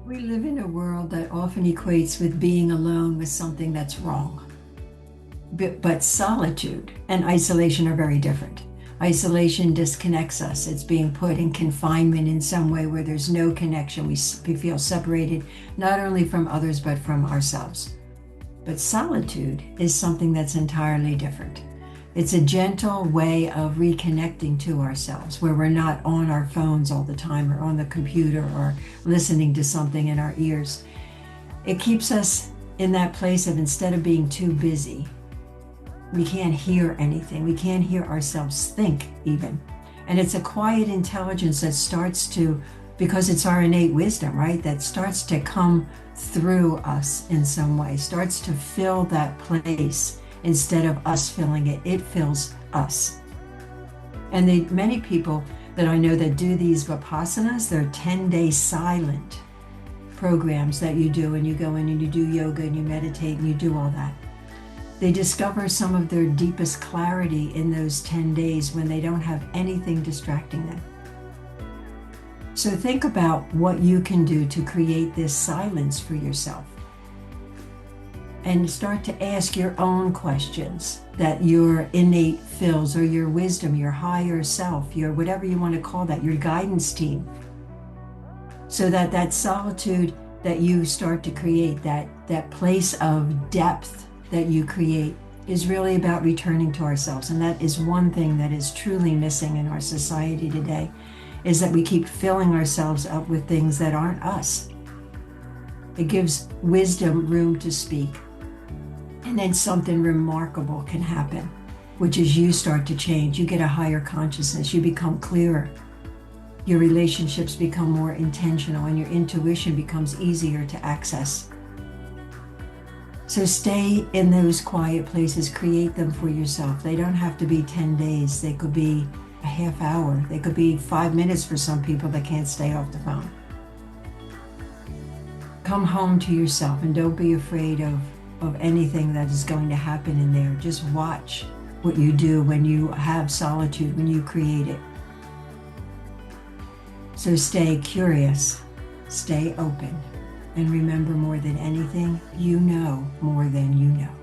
We live in a world that often equates with being alone with something that's wrong. But solitude and isolation are very different. Isolation disconnects us. It's being put in confinement in some way where there's no connection. We feel separated, not only from others, but from ourselves. But solitude is something that's entirely different. It's a gentle way of reconnecting to ourselves where we're not on our phones all the time or on the computer or listening to something in our ears. It keeps us in that place of, instead of being too busy, we can't hear anything. We can't hear ourselves think even. And it's a quiet intelligence that starts to, because it's our innate wisdom, right? That starts to come through us in some way, starts to fill that place. Instead of us filling it, it fills us. And many people that I know that do these Vipassanas, they're 10-day silent programs that you do, and you go in and you do yoga and you meditate and you do all that. They discover some of their deepest clarity in those 10 days when they don't have anything distracting them. So think about what you can do to create this silence for yourself. And start to ask your own questions that your innate fills, or your wisdom, your higher self, your whatever you want to call that, your guidance team. So that solitude that you start to create, that place of depth that you create, is really about returning to ourselves. And that is one thing that is truly missing in our society today, is that we keep filling ourselves up with things that aren't us. It gives wisdom room to speak. And then something remarkable can happen, which is you start to change. You get a higher consciousness. You become clearer. Your relationships become more intentional, and your intuition becomes easier to access. So stay in those quiet places. Create them for yourself. They don't have to be 10 days. They could be a half hour. They could be 5 minutes for some people that can't stay off the phone. Come home to yourself, and don't be afraid of anything that is going to happen in there. Just watch what you do when you have solitude, when you create it. So stay curious, stay open, and remember, more than anything, you know more than you know.